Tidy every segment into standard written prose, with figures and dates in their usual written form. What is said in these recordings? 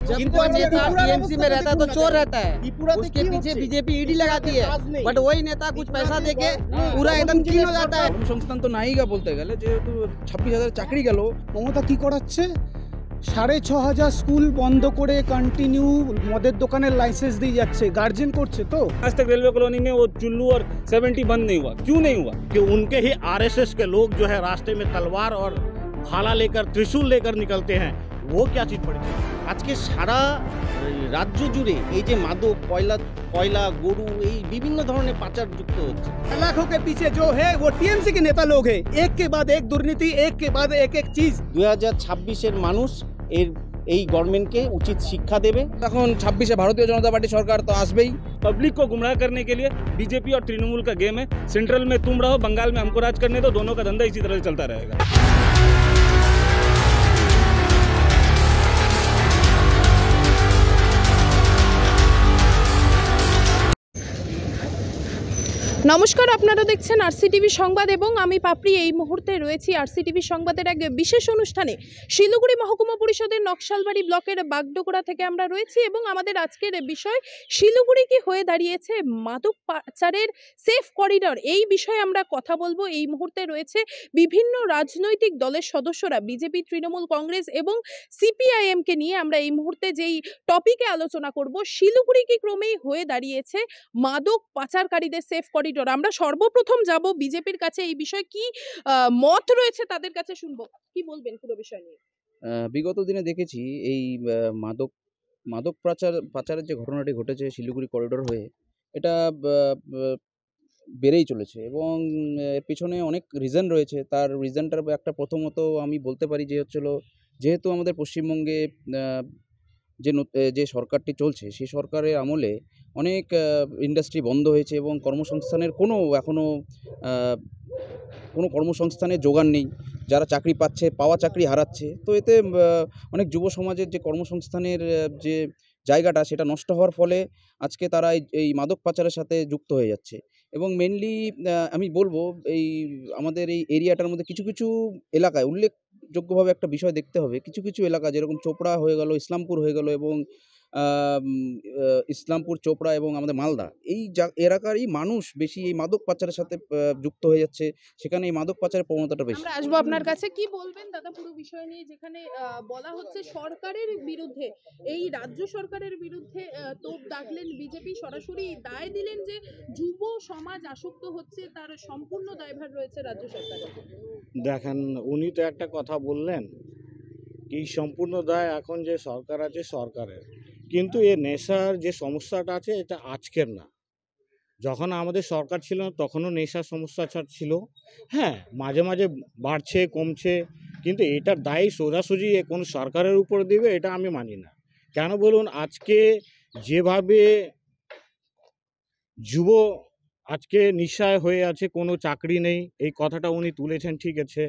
जिनको नेता टीएमसी में रहता है तो चोर रहता है, उसके पीछे बीजेपी ईडी लगाती है, बट वही नेता कुछ पैसा देके पूरा एकदम क्लीन हो जाता है। কর্মসংস্থান তো নাই গা বলতে গেলে, যেহেতু 26,000 চাকরি গেল। মমতা কি করাচ্ছে? 6,500 স্কুল বন্ধ করে কন্টিনিউ মদের দোকানের লাইসেন্স দিয়ে যাচ্ছে, গার্জেন করছে তো। आज तक रेलवे कॉलोनी में वो चुल्लू और 70 बंद नहीं हुआ, क्यों नहीं हुआ? कि उनके ही आरएसएस के लोग जो है रास्ते में तलवार और भाला लेकर त्रिशूल लेकर निकलते हैं, वो क्या चीज पड़ी? আজকে সারা রাজ্য জুড়ে এই যে মাদক, কয়লা, গরু, এই বিভিন্ন ধরনের পাচার যুক্ত হচ্ছে। लाखों के पीछे जो है वो टीएमसी के नेता लोग हैं, एक के बाद एक दुर्नीति, एक के बाद एक एक चीज। 2026-এর মানুষ এই গভর্নমেন্টকে উচিত শিক্ষা দেবে। এখন 26-এ ভারতীয় জনতা পার্টি সরকার তো আসবেই। पब्लिक को गुमराह करने के लिए बीजेपी और तृणमूल का गेम है। सेंट्रल में तुम रहो, बंगाल में हमको राज करने दो, दोनों का धंधा इसी तरह चलता रहेगा। নমস্কার, আপনারা দেখছেন আরসিটিভি সংবাদ এবং আমি পাপড়ি। এই মুহূর্তে রয়েছি আরসিটিভি সংবাদের এক বিশেষ অনুষ্ঠানে। শিলিগুড়ি মহকুমা পরিষদের নকশালবাড়ি ব্লকের বাগডোগরা থেকে আমরা রয়েছি এবং আমাদের আজকের বিষয় শিলিগুড়ি কি হয়ে দাঁড়িয়েছে মাদক পাচারের সেফ করিডর, এই বিষয়ে আমরা কথা বলবো। এই মুহূর্তে রয়েছে বিভিন্ন রাজনৈতিক দলের সদস্যরা, বিজেপি, তৃণমূল কংগ্রেস এবং সিপিআইএমকে নিয়ে আমরা এই মুহূর্তে যেই টপিকে আলোচনা করব, শিলিগুড়ি কি ক্রমেই হয়ে দাঁড়িয়েছে মাদক পাচারকারীদের সেফ করিডর। আমরা সর্বপ্রথম যাব বিজেপির কাছে, এই বিষয়ে কি মত রয়েছে তাদের কাছে শুনবো। কি বলবেন পুরো বিষয় নিয়ে? বিগত দিনে দেখেছি এই মাদক পাচারের যে ঘটনাটি ঘটেছে শিলিগুড়ি করিডোর হয়ে, এটা বেড়েই চলেছে এবং এর পিছনে অনেক রিজন রয়েছে। তার রিজনটার একটা প্রথমত আমি বলতে পারি যে হচ্ছিল, যেহেতু আমাদের পশ্চিমবঙ্গে যে সরকারটি চলছে, সেই সরকারের আমলে অনেক ইন্ডাস্ট্রি বন্ধ হয়েছে এবং কর্মসংস্থানের এখনও কোনো কর্মসংস্থানের জোগান নেই। যারা চাকরি পাচ্ছে, পাওয়া চাকরি হারাচ্ছে। তো এতে অনেক যুব সমাজের যে কর্মসংস্থানের যে জায়গাটা, সেটা নষ্ট হওয়ার ফলে আজকে তারা এই মাদক পাচারের সাথে যুক্ত হয়ে যাচ্ছে। এবং মেনলি আমি বলবো, এই আমাদের এই এরিয়াটার মধ্যে কিছু কিছু এলাকায় উল্লেখযোগ্যভাবে একটা বিষয় দেখতে হবে। কিছু কিছু এলাকা যেরকম চোপড়া হয়ে গেল, ইসলামপুর হয়ে গেল এবং ইসলামপুর, চোপড়া এবং আমাদের মালদা, এই এলাকারই মানুষ বেশি এই মাদক পাচারের সাথে যুক্ত হয়ে যাচ্ছে। সেখানে এই মাদক পাচারের প্রবণতাটা বেশি। আমরা আসবো আপনার কাছে। কি বলবেন দাদা পুরো বিষয় নিয়ে, যেখানে বলা হচ্ছে সরকারের বিরুদ্ধে, এই রাজ্য সরকারের বিরুদ্ধে তোপ দাগলেন বিজেপি, সরাসরি দায় দিলেন যে যুব সমাজ আসক্ত হচ্ছে, তার সম্পূর্ণ দায়ভার রয়েছে রাজ্য সরকারের। দেখেন, উনি তো একটা কথা বললেন কি সম্পূর্ণ দায় এখন যে সরকার আছে সরকারের, কিন্তু এ নেশার যে সমস্যাটা আছে এটা আজকের না। যখন আমাদের সরকার ছিল তখনও নেশার সমস্যা ছিল। হ্যাঁ, মাঝে মাঝে বাড়ছে, কমছে, কিন্তু এটার দায় সোজাসুজি কোন সরকারের উপর দিবে এটা আমি মানি না। কেন বলুন, আজকে যেভাবে যুব আজকে নিশায় হয়ে আছে, কোনো চাকরি নেই, এই কথাটা উনি তুলেছেন, ঠিক আছে,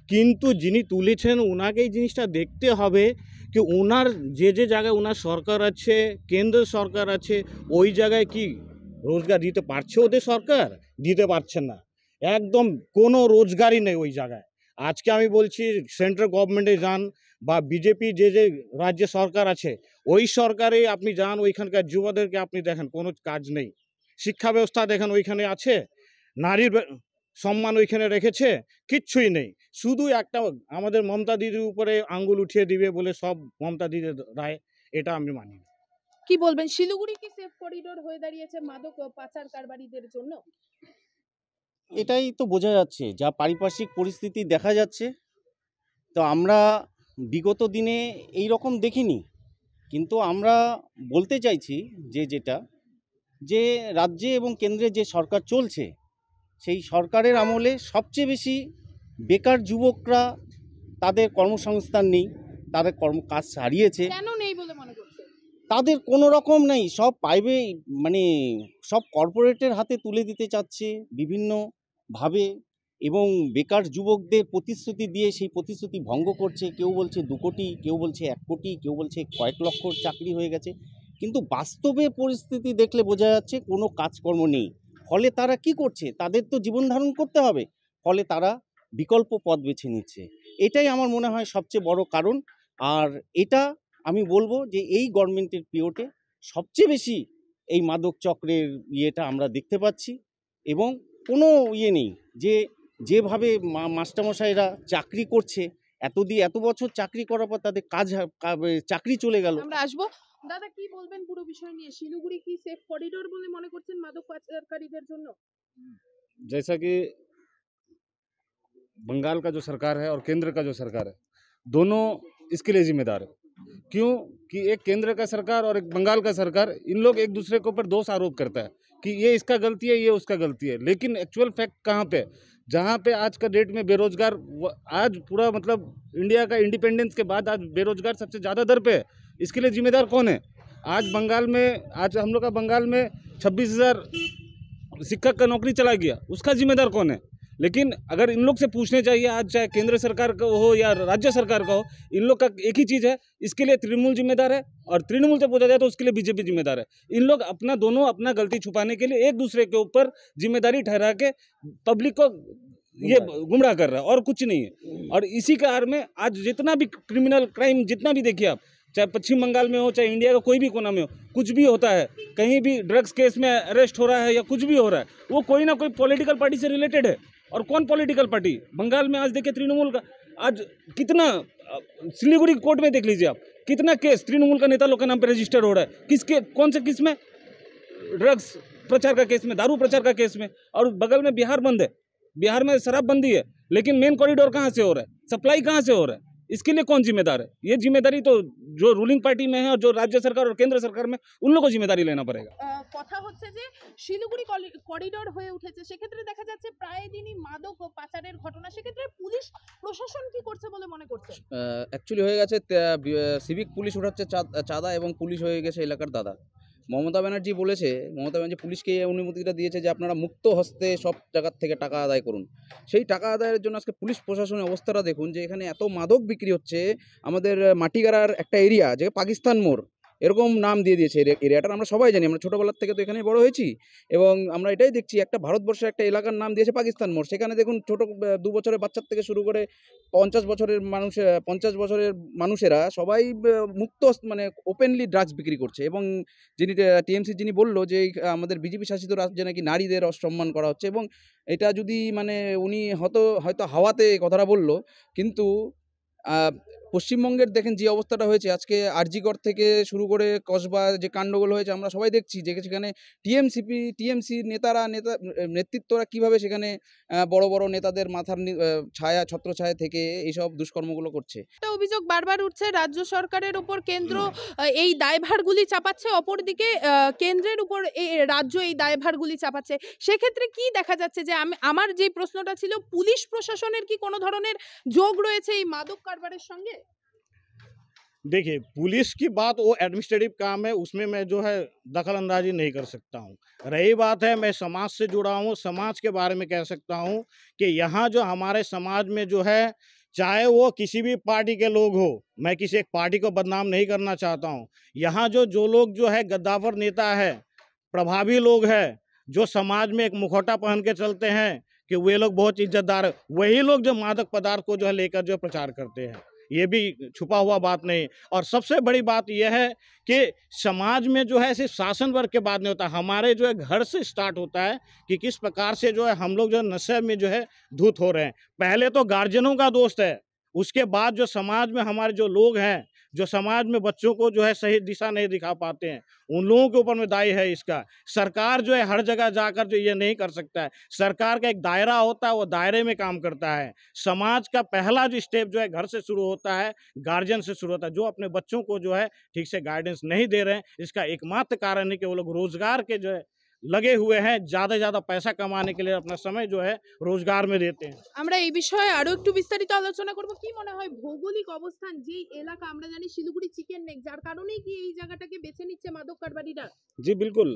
কিন্তু যিনি তুলেছেন ওনাকে এই জিনিসটা দেখতে হবে কি ওনার যে জায়গায় ওনার সরকার আছে, কেন্দ্র সরকার আছে, ওই জায়গায় কি রোজগার দিতে পারছে ওদের সরকার? দিতে পারছে না, একদম কোনো রোজগারই নেই ওই জায়গায়। আজকে আমি বলছি সেন্ট্রাল গভর্নমেন্টে যান বা বিজেপি যে রাজ্য সরকার আছে, ওই সরকারে আপনি যান, ওইখানকার যুবদেরকে আপনি দেখেন কোনো কাজ নেই। শিক্ষা ব্যবস্থা দেখেন ওইখানে আছে, নারীর সম্মান ওইখানে রেখেছে, কিচ্ছুই নেই। শুধু একটা আমাদের মমতা দিদির উপরে আঙ্গুল উঠিয়ে দিবে বলে সব মমতা দিদির রায়, এটা আমি মানি না। কি বলবেন, শিলিগুড়ি কি সেফ করিডোর হয়ে দাঁড়িয়েছে মাদক পাচার কারবারিদের জন্য? এটাই তো বোঝা যাচ্ছে, যা পারিপার্শ্বিক পরিস্থিতি দেখা যাচ্ছে। তো আমরা বিগত দিনে এই রকম দেখিনি, কিন্তু আমরা বলতে চাইছি যে রাজ্যে এবং কেন্দ্রে যে সরকার চলছে, সেই সরকারের আমলে সবচেয়ে বেশি বেকার যুবকরা, তাদের কর্মসংস্থান নেই, তাদের কাজ হারিয়েছে। কেন নেই বলে মনে করছেন? তাদের কোনো রকম নেই, সব সব কর্পোরেটের হাতে তুলে দিতে চাচ্ছে বিভিন্নভাবে এবং বেকার যুবকদের প্রতিশ্রুতি দিয়ে সেই প্রতিশ্রুতি ভঙ্গ করছে। কেউ বলছে 2 কোটি, কেউ বলছে 1 কোটি, কেউ বলছে কয়েক লক্ষ চাকরি হয়ে গেছে, কিন্তু বাস্তবে পরিস্থিতি দেখলে বোঝা যাচ্ছে কোনো কাজকর্ম নেই। ফলে তারা কি করছে? তাদের তো জীবন ধারণ করতে হবে, ফলে তারা বিকল্প পথ বেছে নিচ্ছে। এটাই আমার মনে হয় সবচেয়ে বড় কারণ। আর এটা আমি বলবো যে এই গভর্নমেন্টের পিরিয়ডে সবচেয়ে বেশি এই মাদক চক্রের ইয়েটা আমরা দেখতে পাচ্ছি, এবং কোনো ইয়ে নেই যে যেভাবে মাস্টারমশাইরা চাকরি করছে, এত বছর চাকরি করার পর তাদের চাকরি চলে গেল। আমরা আসবো। দাদা কি বলবেন পুরো বিষয় নিয়ে? শিলিগুড়ি কি সেফ করিডোর বলে মনে করছেন মাদক পাচারকারীদের জন্য? जैसा कि बंगाल का जो सरकार है और केंद्र का जो सरकार है, दोनों इसके लिए जिम्मेदार है। क्यों कि एक केंद्र का सरकार और एक बंगाल का सरकार, इन लोग एक दूसरे के ऊपर दोष आरोप करता है कि ये इसका गलती है, ये उसका गलती है, लेकिन एक्चुअल फैक्ट कहाँ पे? जहाँ पे आज का डेट में बेरोजगार, आज पूरा मतलब इंडिया का इंडिपेंडेंस के बाद आज बेरोजगार सबसे ज़्यादा दर पे है। इसके लिए जिम्मेदार कौन है? आज बंगाल में, आज हम लोग का बंगाल में 26,000 शिक्षक का नौकरी चला गया, उसका जिम्मेदार कौन है? लेकिन अगर इन लोग से पूछने चाहिए, आज चाहे केंद्र सरकार का हो या राज्य सरकार का हो, इन लोग का एक ही चीज़ है, इसके लिए तृणमूल जिम्मेदार है, और तृणमूल से पूछा जाए तो उसके लिए बीजेपी जिम्मेदार है। इन लोग दोनों अपना गलती छुपाने के लिए एक दूसरे के ऊपर जिम्मेदारी ठहरा के पब्लिक को ये गुमराह कर रहा है, और कुछ नहीं है। और इसी के आड़ में आज जितना भी क्रिमिनल क्राइम जितना भी देखिए आप, चाहे पश्चिम बंगाल में हो, चाहे इंडिया का कोई भी कोना में हो, कुछ भी होता है, कहीं भी ड्रग्स केस में अरेस्ट हो रहा है या कुछ भी हो रहा है, वो कोई ना कोई पॉलिटिकल पार्टी से रिलेटेड है। और कौन पॉलिटिकल पार्टी? बंगाल में आज देखिए तृणमूल का, आज कितना सिलीगुड़ी कोर्ट में देख लीजिए आप, कितना केस तृणमूल का नेता लोग के नाम पे रजिस्टर हो रहा है। किसके, कौन से किस में? ड्रग्स प्रचार का केस में, दारू प्रचार का केस में। और बगल में बिहार बंद है, बिहार में शराबबंदी है, लेकिन मेन कॉरिडोर कहाँ से हो रहा है? सप्लाई कहाँ से हो रहा है? इसके लिए कौन जिम्मेदार है? ये जिम्मेदारी तो जो रूलिंग पार्टी में है और जो राज्य सरकार और केंद्र सरकार में, उन लोगों को जिम्मेदारी लेना पड़ेगा। কথা হচ্ছে যে শিলিগুড়ি করিডোর হয়ে উঠেছে, সেক্ষেত্রে দেখা যাচ্ছে প্রায় দিনই মাদক ও পাচারের ঘটনা, সেক্ষেত্রে পুলিশ প্রশাসন কি করছে বলে মনে করছেন? অ্যাকচুয়ালি হয়ে গেছে সিভিক পুলিশ ওঠাচ্ছে চাঁদা, এবং পুলিশ হয়ে গেছে এলাকার দাদা। মমতা ব্যানার্জি পুলিশকে এই অনুমতিটা দিয়েছে যে আপনারা মুক্ত হস্তে সব জায়গার থেকে টাকা আদায় করুন। সেই টাকা আদায়ের জন্য আজকে পুলিশ প্রশাসনের অবস্থাটা দেখুন, যে এখানে এত মাদক বিক্রি হচ্ছে। আমাদের মাটিগাড়ার একটা এরিয়া, যে পাকিস্তান মোড় এরকম নাম দিয়ে দিয়েছে এরিয়াটার, আমরা সবাই জানি, আমরা ছোটোবেলার থেকে তো এখানেই বড় হয়েছি, এবং আমরা এটাই দেখছি একটা ভারতবর্ষের একটা এলাকার নাম দিয়েছে পাকিস্তান মোড়। সেখানে দেখুন ছোটো 2 বছরের বাচ্চার থেকে শুরু করে 50 বছরের মানুষেরা সবাই মুক্ত মানে ওপেনলি ড্রাগস বিক্রি করছে। এবং যিনি টিএমসি যিনি বললো যে আমাদের বিজেপি শাসিত রাজ্যে নাকি নারীদের অসম্মান করা হচ্ছে, এবং এটা যদি মানে উনি হয়তো হাওয়াতে কথাটা বললো, কিন্তু পশ্চিমবঙ্গের দেখেন যে অবস্থাটা হয়েছে আজকে, আরজিকর থেকে শুরু করে কসবা যে কাণ্ডগুলো হয়েছে আমরা সবাই দেখছি, যে সেখানে টিএমসি নেতৃত্বরা কিভাবে সেখানে বড় বড় নেতাদের মাথার ছত্রছায়া থেকে এইসব দুষ্কর্মগুলো করছে। একটা অভিযোগ বারবার উঠছে, রাজ্য সরকারের উপর কেন্দ্র এই দায়ভারগুলি চাপাচ্ছে, অপরদিকে কেন্দ্রের উপর রাজ্য এই দায়ভারগুলি চাপাচ্ছে। সেক্ষেত্রে কি দেখা যাচ্ছে যে আমার যে প্রশ্নটা ছিল, পুলিশ প্রশাসনের কি কোনো ধরনের যোগ রয়েছে এই মাদক কারবারের সঙ্গে? देखिए, पुलिस की बात वो एडमिनिस्ट्रेटिव काम है, उसमें मैं जो है दखल अंदाजी नहीं कर सकता हूँ। रही बात है, मैं समाज से जुड़ा हूँ, समाज के बारे में कह सकता हूँ कि यहाँ जो हमारे समाज में जो है, चाहे वो किसी भी पार्टी के लोग हो, मैं किसी एक पार्टी को बदनाम नहीं करना चाहता हूँ। यहाँ जो लोग जो है गद्दाफर नेता है, प्रभावी लोग हैं, जो समाज में एक मुखौटा पहन के चलते हैं कि वे लोग बहुत इज्जतदार है, वही लोग जो मादक पदार्थ को जो है लेकर जो प्रचार करते हैं, ये भी छुपा हुआ बात नहीं। और सबसे बड़ी बात यह है कि समाज में जो है सिर्फ शासन वर्ग के बाद नहीं होता, हमारे जो है घर से स्टार्ट होता है कि किस प्रकार से जो है हम लोग जो है नशे में जो है धुत हो रहे हैं। पहले तो गार्जियनों का दोस्त है, उसके बाद जो समाज में हमारे जो लोग हैं, जो समाज में बच्चों को जो है सही दिशा नहीं दिखा पाते हैं, उन लोगों के ऊपर में दायी है इसका। सरकार जो है हर जगह जाकर जो ये नहीं कर सकता है, सरकार का एक दायरा होता है, वो दायरे में काम करता है। समाज का पहला जो स्टेप जो है घर से शुरू होता है, गार्जियन से शुरू होता है। जो अपने बच्चों को जो है ठीक से गाइडेंस नहीं दे रहे हैं, इसका एकमात्र कारण है कि वो लोग रोजगार के जो है लगे हुए हैं, ज़्यादा पैसा कमाने के लिए अपना समय जो है रोजगार में देते हैं। আমরা এই বিষয়ে আরো একটু বিস্তারিত আলোচনা করব। কি মনে হয় ভৌগোলিক অবস্থান, যে এলাকা আমরা জানি শিলিগুড়ি চিকেন নেক, যার কারণেই কি এই জায়গাটাকে বেছে নিচ্ছে মাদক কারবারিরা? जी बिल्कुल,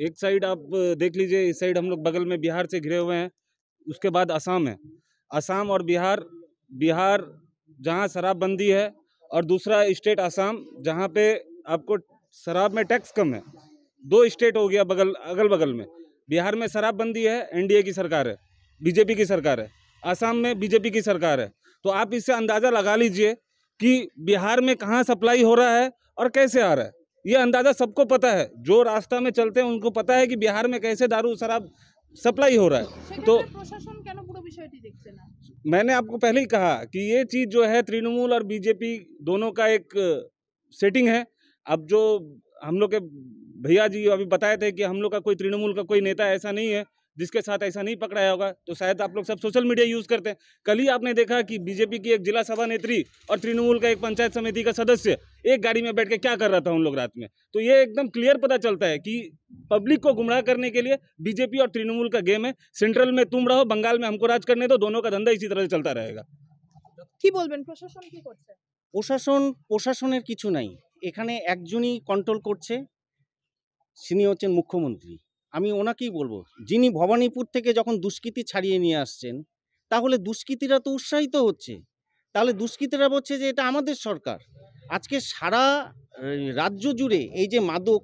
एक साइड आप देख लीजिए, इस साइड हम लोग बगल में बिहार से घिरे हुए हैं, उसके बाद असम है, असम और बिहार जहाँ शराबबंदी है, और दूसरा स्टेट असम जहाँ पे आपको शराब में टैक्स कम है। 2 स्टेट हो गया अगल बगल में। बिहार में शराबबंदी है, एनडीए की सरकार है, बीजेपी की सरकार है, असम में बीजेपी की सरकार है। तो आप इससे अंदाज़ा लगा लीजिए कि बिहार में कहाँ सप्लाई हो रहा है और कैसे आ रहा है। ये अंदाज़ा सबको पता है, जो रास्ता में चलते हैं उनको पता है कि बिहार में कैसे दारू शराब सप्लाई हो रहा है। तो সেক্ষেত্রে প্রশাসন কেন পুরো বিষয়টি দেখছে না? मैंने आपको पहले ही कहा कि ये चीज़ जो है तृणमूल और बीजेपी दोनों का एक सेटिंग है। अब जो हम लोग के भैया जी अभी बताए थे कि हम लोग का कोई तृणमूल का कोई नेता ऐसा नहीं है जिसके साथ ऐसा नहीं पकड़ाया होगा, तो शायद आप लोग सब सोशल मीडिया यूज़ करते हैं। कल ही आपने देखा कि बीजेपी की एक जिला सभा नेत्री और तृणमूल का एक पंचायत समिति का सदस्य एक गाड़ी में बैठ के क्या कर रहा था उन लोग रात में। तो ये एकदम क्लियर पता चलता है कि पब्लिक को गुमराह करने के लिए बीजेपी और तृणमूल का गेम है। सेंट्रल में तुम रहो, बंगाल में हमको राज करने दो, दोनों का धंधा इसी तरह से चलता रहेगा। কি বলবেন প্রশাসন কি করছে? প্রশাসনের কিছু নাই, এখানে একজনই কন্ট্রোল করছে, তিনি হচ্ছেন মুখ্যমন্ত্রী। আমি ওনাকেই বলবো, যিনি ভবানীপুর থেকে যখন দুষ্কৃতী ছাড়িয়ে নিয়ে আসছেন, তাহলে দুষ্কৃতীরা তো উৎসাহিত হচ্ছে, তাহলে দুষ্কৃতীরা বলছে যে এটা আমাদের সরকার। আজকে সারা রাজ্য জুড়ে এই যে মাদক,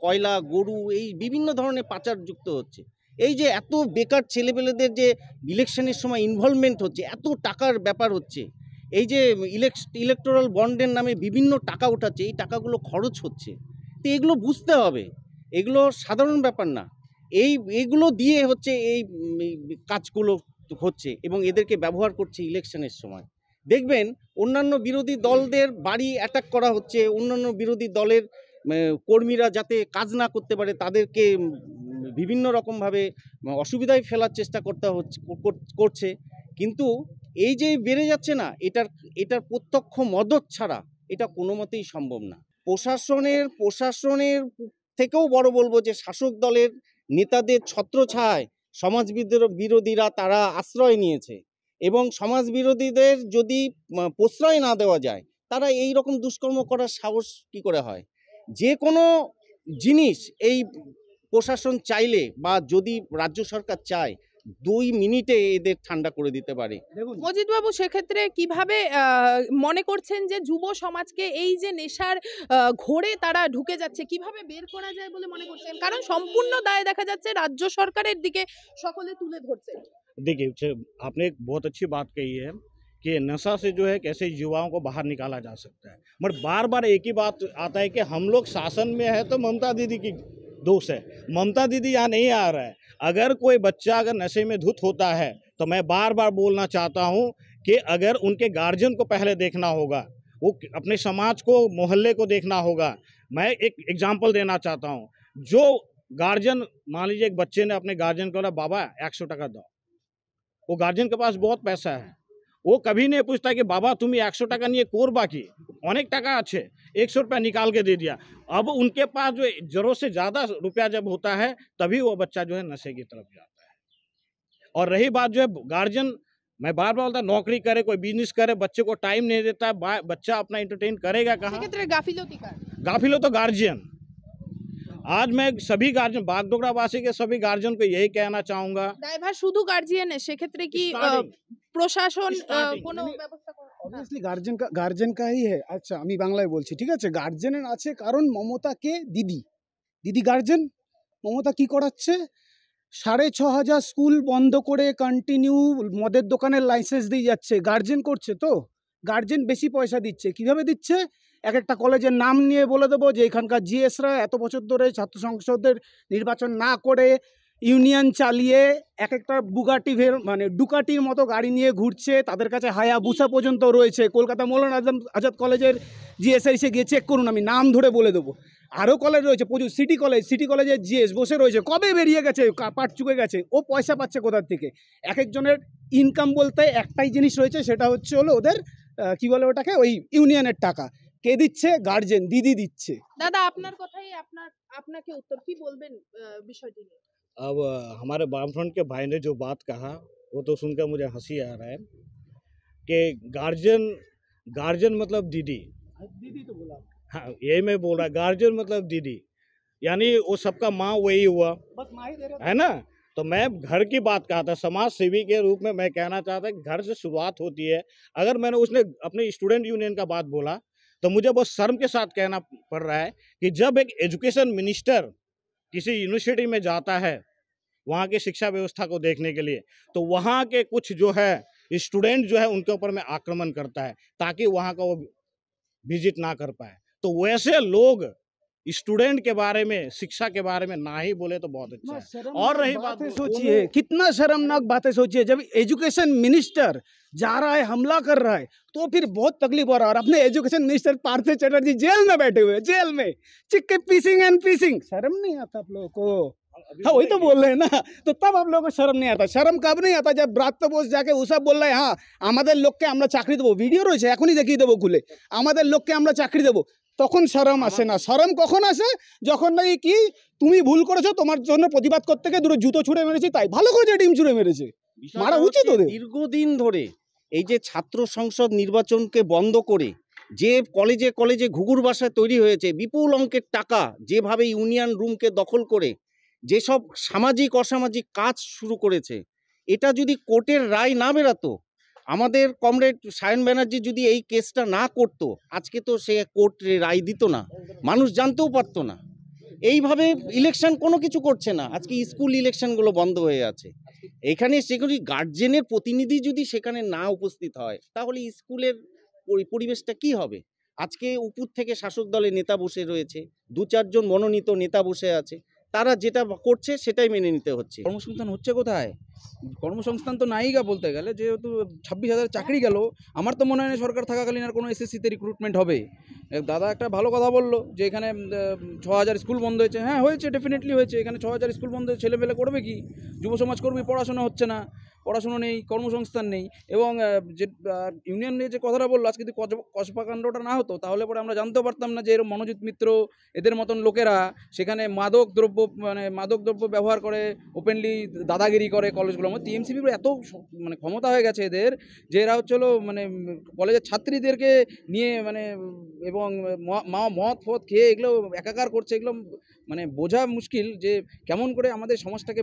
কয়লা, গরু, এই বিভিন্ন ধরনের পাচার যুক্ত হচ্ছে। এই যে এত বেকার ছেলেপেলেদের যে ইলেকশনের সময় ইনভলভমেন্ট হচ্ছে, এত টাকার ব্যাপার হচ্ছে, এই যে ইলেকটোরাল বন্ডের নামে বিভিন্ন টাকা ওঠাচ্ছে, এই টাকাগুলো খরচ হচ্ছে। তো এগুলো বুঝতে হবে, এগুলো সাধারণ ব্যাপার না। এইগুলো দিয়ে হচ্ছে এই কাজগুলো হচ্ছে এবং এদেরকে ব্যবহার করছে ইলেকশনের সময়। দেখবেন অন্যান্য বিরোধী দলদের বাড়ি অ্যাটাক করা হচ্ছে, অন্যান্য বিরোধী দলের কর্মীরা যাতে কাজ না করতে পারে তাদেরকে বিভিন্ন রকমভাবে অসুবিধায় ফেলার চেষ্টা করছে। কিন্তু এই যে বেড়ে যাচ্ছে না, এটার প্রত্যক্ষ মদত ছাড়া এটা কোনো মতেই সম্ভব না। প্রশাসনের থেকেও বড় বলবো যে শাসক দলের নেতাদের ছত্রছায়ায় সমাজ বিরোধীরা তারা আশ্রয় নিয়েছে এবং সমাজ বিরোধীদের যদি প্রশ্রয় না দেওয়া যায়, তারা এই রকম দুষ্কর্ম করার সাহস কি করে হয়। যে কোনো জিনিস এই প্রশাসন চাইলে বা যদি রাজ্য সরকার চায় 2 মিনিটে এদের ঠান্ডা করে দিতে পারে। দেখুন মজিদবাবু সেক্ষেত্রে কিভাবে মনে করছেন যে যুব সমাজকে এই যে নেশার ঘোরে তারা ঢুকে যাচ্ছে কিভাবে বের করা যায় বলে মনে করছেন? কারণ সম্পূর্ণ দায় দেখা যাচ্ছে রাজ্য সরকারের দিকে সকলে তুলে ধরছে। देखिए आपने एक बहुत अच्छी बात कही है कि नशा से जो है कैसे युवाओं को बाहर निकाला जा सकता है, मगर बार बार एक ही बात आता है कि हम लोग शासन में है तो ममता दीदी की दोष है। ममता दीदी यहाँ नहीं आ रहा है। अगर कोई बच्चा अगर नशे में धुत होता है तो मैं बार बार बोलना चाहता हूँ कि अगर उनके गार्जियन को पहले देखना होगा, वो अपने समाज को, मोहल्ले को देखना होगा। मैं एक एग्जाम्पल देना चाहता हूँ, जो गार्जियन, मान लीजिए एक बच्चे ने अपने गार्जियन को बोला बाबा 100 টাকা दो, वो गार्जियन के पास बहुत पैसा है, वो कभी नहीं पूछता कि बाबा तुम्हें 100 টাকা নিয়ে করবা কি, অনেক টাকা আছে, 100 रुपया निकाल के दे दिया। अब उनके पास जो जरूरत से ज़्यादा रुपया जब होता है तभी वो बच्चा जो है नशे की तरफ जाता है। और रही बात जो है गार्जियन, मैं बार बार बोलता नौकरी करे, कोई बिजनेस करे, बच्चे को टाइम नहीं देता, बच्चा अपना एंटरटेन करेगा कहाँ? সেক্ষেত্রে গাফিলতি কার? गाफिलो तो गार्जियन। आज मैं सभी गार्जियन, बागडोगरा वासी के सभी गार्जियन को यही कहना चाहूँगा, দায়ভার শুধু গার্জিয়ানের, সেক্ষেত্রে কি Starting. প্রশাসন Starting. কোনো ব্যবস্থা করে? অবভিয়াসলি গার্জেন কাই হে। আচ্ছা আমি বাংলায় বলছি, ঠিক আছে। গার্জেনের আছে, কারণ মমতাকে দিদি গার্জেন। মমতা কি করাচ্ছে, 6,500 স্কুল বন্ধ করে কন্টিনিউ মদের দোকানের লাইসেন্স দিয়ে যাচ্ছে। গার্জেন করছে তো, গার্জেন বেশি পয়সা দিচ্ছে। কিভাবে দিচ্ছে, এক একটা কলেজের নাম নিয়ে বলে দেবো যে এখানকার জিএসরা এত বছর ধরে ছাত্র সংসদের নির্বাচন না করে ইউনিয়ন চালিয়ে এক একটা ডুকাটির মতো গাড়ি নিয়ে ঘুরছে, তাদের কাছে হায়াবুসা পর্যন্ত রয়েছে। কলকাতা মৌলানা আজাদ কলেজের জিএসআই সে গিয়ে চেক করুন, আমি নাম ধরে বলে দেবো। আরও কলেজ রয়েছে প্রচুর, সিটি কলেজের জিএস বসে রয়েছে, কবে বেরিয়ে গেছে, পাট চুকে গেছে। ও পয়সা পাচ্ছে কোথার থেকে? এক একজনের ইনকাম বলতে একটাই জিনিস রয়েছে, সেটা হলো ওদের কি বলে ওটাকে, ওই ইউনিয়নের টাকা। কে দিচ্ছে? গার্জেন, দিদি দিচ্ছে। দাদা আপনার কথাই আপনাকে উত্তর, কি বলবেন বিষয়টি নিয়ে? अब हमारे वामफ्रंट के भाई ने जो बात कहा वो तो सुनकर मुझे हंसी आ रहा है कि गार्जियन मतलब दीदी। दीदी तो बोला, हाँ यही मैं बोल रहा, गार्जियन मतलब दीदी, यानी वो सबका माँ वही हुआ, बस माँ ही दे रहा है ना। तो मैं घर की बात कहा था, समाज सेवी के रूप में मैं कहना चाहता कि घर से शुरुआत होती है। अगर मैंने उसने अपने स्टूडेंट यूनियन का बात बोला तो मुझे बहुत शर्म के साथ कहना पड़ रहा है कि जब एक एजुकेशन मिनिस्टर किसी यूनिवर्सिटी में जाता है वहाँ की शिक्षा व्यवस्था को देखने के लिए, तो वहाँ के कुछ जो है स्टूडेंट जो है उनके ऊपर में आक्रमण करता है ताकि वहाँ का वो विजिट ना कर पाए। तो वैसे लोग स्टूडेंट के बारे में, शिक्षा के बारे में ना ही बोले तो बहुत अच्छा है। और रही बात, सोचिए कितना शर्मनाक बातें सोचिए, जब एजुकेशन मिनिस्टर जा रहा है हमला कर रहा है तो फिर बहुत तकलीफ हो रहा है। और अपने education minister Partha Chatterjee jail में बैठे हुए, जेल में चिक्के पीसिंग एंड पीसिंग। शर्म नहीं आता आप लोगों को? हाँ वही तो बोल रहे हैं ना, तो तब आप लोगों को शर्म नहीं आता। शर्म कब नहीं आता? जब ব্রাত্য বোস যাকে ওসব বললে হ্যাঁ আমাদের লোককে আমরা চাকরি দেবো, ভিডিও রয়েছে এখনই দেখিয়ে দেবো খুলে, আমাদের লোককে আমরা চাকরি দেবো, তখন শরম আসে না। শরম কখন আসে? যখন নাকি কি তুমি ভুল করেছো, তোমার জন্য প্রতিবাদ করতে গিয়ে দুটো জুতো ছুঁড়ে মেরেছি, তাই ভালো করেছে ডিম ছুঁড়ে মেরেছে, মারা উচিত ওদের। দীর্ঘদিন ধরে এই যে ছাত্র সংসদ নির্বাচনকে বন্ধ করে যে কলেজে কলেজে ঘুঘুর বাসা তৈরি হয়েছে, বিপুল অঙ্কের টাকা যেভাবে ইউনিয়ন রুমকে দখল করে যেসব সামাজিক অসামাজিক কাজ শুরু করেছে, এটা যদি কোর্টের রায় না বেরাতো, আমাদের কমরেড সায়ন ব্যানার্জি যদি এই কেসটা না করতো, আজকে তো সে কোর্ট রায় দিত না, মানুষ জানতেও পারতো না। এইভাবে ইলেকশন কোনো কিছু করছে না, আজকে স্কুল ইলেকশনগুলো বন্ধ হয়ে আছে। এখানে সেগুলি গার্জেনের প্রতিনিধি যদি সেখানে না উপস্থিত হয় তাহলে স্কুলের পরিবেশটা কি হবে? আজকে উপর থেকে শাসক দলের নেতা বসে রয়েছে, 2-4 জন মনোনীত নেতা বসে আছে, তারা যেটা করছে সেটাই মেনে নিতে হচ্ছে। কর্মসংস্থান হচ্ছে কোথায়? কর্মসংস্থান তো নাইগা বলতে গেলে, যেহেতু 26,000 চাকরি গেল। আমার তো মনে হয় না সরকার থাকাকালীন আর কোনো এসএসসিতে রিক্রুটমেন্ট হবে। দাদা একটা ভালো কথা বললো যে এখানে 6,000 স্কুল বন্ধ হয়েছে। হ্যাঁ হয়েছে, ডেফিনেটলি হয়েছে। এখানে 6,000 স্কুল বন্ধ হয়েছে, ছেলেপেলে করবে কি? যুব সমাজ করবে, পড়াশোনা হচ্ছে না, পড়াশুনো নেই, কর্মসংস্থান নেই। এবং যে ইউনিয়ন নিয়ে যে কথাটা বললো, আজকে যদি কসবাকাণ্ডটা না হতো তাহলে পরে আমরা জানতেও পারতাম না যে এরকম মনোজিৎ মিত্র এদের মতন লোকেরা সেখানে মাদক দ্রব্য ব্যবহার করে, ওপেনলি দাদাগিরি করে কলেজগুলোর মধ্যে। টিএমসিপির এত ক্ষমতা হয়ে গেছে এদের, যে এরা হচ্ছিলো কলেজের ছাত্রীদেরকে নিয়ে এবং মদ ফদ খেয়ে এগুলো একাকার করছে। এগুলো বোঝা মুশকিল যে কেমন করে আমাদের সমাজটাকে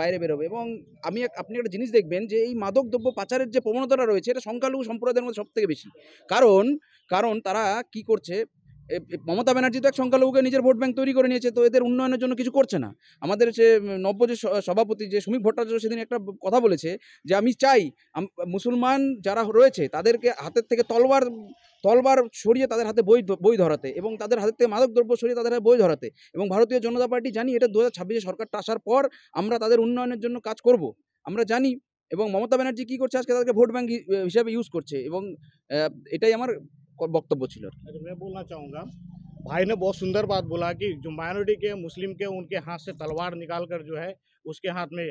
বাইরে বেরোবে। এবং আপনি একটা জিনিস দেখবেন যে এই মাদক দ্রব্য পাচারের যে প্রবণতাটা রয়েছে, এটা সংখ্যালঘু সম্প্রদায়ের মধ্যে সব থেকে বেশি। কারণ তারা কি করছে, মমতা ব্যানার্জি তো এক সংখ্যালঘুকে নিজের ভোট ব্যাংক তৈরি করে নিয়েছে, তো এদের উন্নয়নের জন্য কিছু করছে না। আমাদের সে নব্য যে সভাপতি যে সুমিক ভট্টাচার্য সেদিন একটা কথা বলেছে যে আমি চাই মুসলমান যারা রয়েছে তাদেরকে হাতের থেকে তলবার সরিয়ে তাদের হাতে বই ধরাতে, এবং তাদের হাতের থেকে মাদক দ্রব্য সরিয়ে তাদের হাতে বই ধরাতে। এবং ভারতীয় জনতা পার্টি জানি এটা 2026 সরকারটা আসার পর আমরা তাদের উন্নয়নের জন্য কাজ করব, আমরা জানি। এবং মমতা ব্যানার্জি কী করছে, আজকে তাদেরকে ভোট ব্যাংক হিসাবে ইউজ করছে। এবং এটাই আমার বক্তব্য ছিল। मैं बोलना चाहूँगा, भाई ने बहुत सुंदर बात बोला कि जो माइनॉरिटी के, मुस्लिम के, उनके हाथ से तलवार निकाल कर जो है उसके हाथ में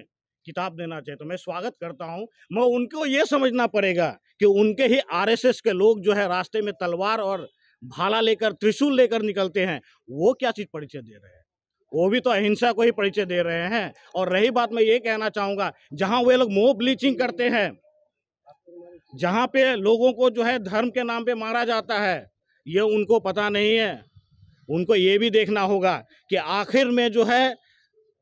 किताब देना चाहिए। तो मैं स्वागत करता हूँ। मैं उनको ये समझना पड़ेगा कि उनके ही आरएसएस के लोग जो है रास्ते में तलवार और भाला लेकर, त्रिशूल लेकर निकलते हैं, वो क्या चीज़ परिचय दे रहे हैं? वो भी तो अहिंसा को ही परिचय दे रहे हैं। और रही बात, मैं ये कहना चाहूँगा, जहाँ वे लोग मोब ब्लीचिंग करते हैं, जहाँ पे लोगों को जो है धर्म के नाम पे मारा जाता है, ये उनको पता नहीं है। उनको ये भी देखना होगा कि आखिर में जो है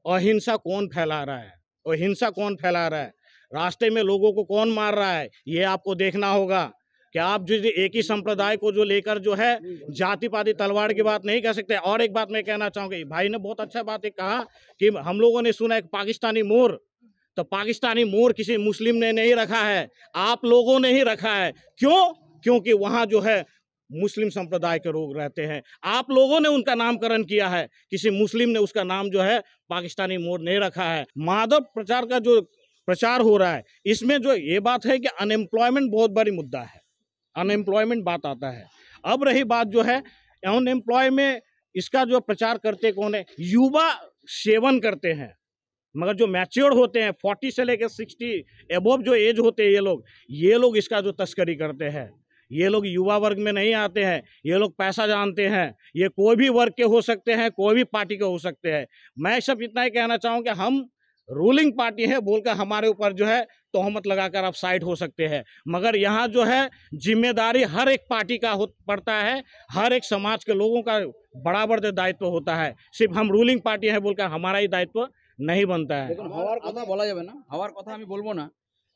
अहिंसा कौन फैला रहा है, और हिंसा कौन फैला रहा है, रास्ते में लोगों को कौन मार रहा है, ये आपको देखना होगा। कि आप जो एक ही संप्रदाय को जो लेकर जो है जाति पाति तलवार की बात नहीं कर सकते। और एक बात मैं कहना चाहूँगा, भाई ने बहुत अच्छा बात एक कहा कि हम लोगों ने सुना एक पाकिस्तानी मोर, तो पाकिस्तानी मोर किसी मुस्लिम ने नहीं रखा है, आप लोगों ने ही रखा है। क्यों? क्योंकि वहाँ जो है मुस्लिम संप्रदाय के लोग रहते हैं, आप लोगों ने उनका नामकरण किया है, किसी मुस्लिम ने उसका नाम जो है पाकिस्तानी मोर नहीं रखा है। मादक प्रचार का जो प्रचार हो रहा है, इसमें जो ये बात है कि अनएम्प्लॉयमेंट बहुत बड़ी मुद्दा है, अनएम्प्लॉयमेंट बात आता है। अब रही बात जो है अनएम्प्लॉय में, इसका जो प्रचार करते कौन है? युवा सेवन करते हैं, मगर जो मैच्योर होते हैं 40 से लेकर 60 एबोव जो एज होते हैं, ये लोग इसका जो तस्करी करते हैं। ये लोग युवा वर्ग में नहीं आते हैं, ये लोग पैसा जानते हैं। ये कोई भी वर्ग के हो सकते हैं, कोई भी पार्टी के हो सकते हैं। मैं सब इतना ही कहना चाहूँ कि हम रूलिंग पार्टी है बोलकर हमारे ऊपर जो है तोहमत लगाकर आप साइड हो सकते हैं, मगर यहाँ जो है जिम्मेदारी हर एक पार्टी का पड़ता है, हर एक समाज के लोगों का बराबर दायित्व होता है। सिर्फ हम रूलिंग पार्टी है बोलकर हमारा ही दायित्व नहीं बनता है। দেখুন, হওয়ার কথা বলা যাবে না, হওয়ার কথা আমি বলবো না।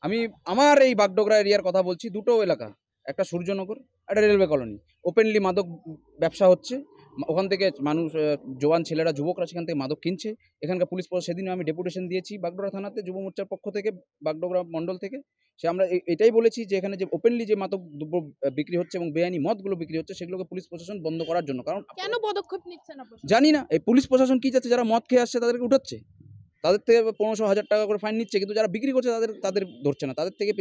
আমি আমার এই বাগডোগরা এরিয়ার কথা বলছি। দুটো এলাকা, একটা সূর্যনগর, একটা রেলওয়ে কলোনি, ওপেনলি মাদক ব্যবসা হচ্ছে। ওখান থেকে মানুষ জওয়ান ছেলেরা যুবকরা সেখান থেকে মাদক কিনছে। এখানকার পুলিশ সেদিনও আমি ডেপুটেশন দিয়েছি বাগডোগরা থানাতে যুব মোর্চার পক্ষ থেকে, বাগডোগরা মণ্ডল থেকে। আমরা এটাই বলেছি যে এখানে যে ওপেনলি যে মাদক দ্রব্য বিক্রি হচ্ছে এবং বেআইনি মদগুলো বিক্রি হচ্ছে সেগুলোকে পুলিশ প্রশাসন বন্ধ করার জন্য। কারণ কেন পদক্ষেপ নিচ্ছে না প্রশাসন? জানি না এই পুলিশ প্রশাসন কি চাচ্ছে, যারা মদ খেয়ে আসছে তাদেরকে উঠাচ্ছে, তাদের থেকে 1500-1000 টাকা করে ফাইন নিচ্ছে, কিন্তু যারা বিক্রি করছে তাদের ধরছে না। তাদের থেকে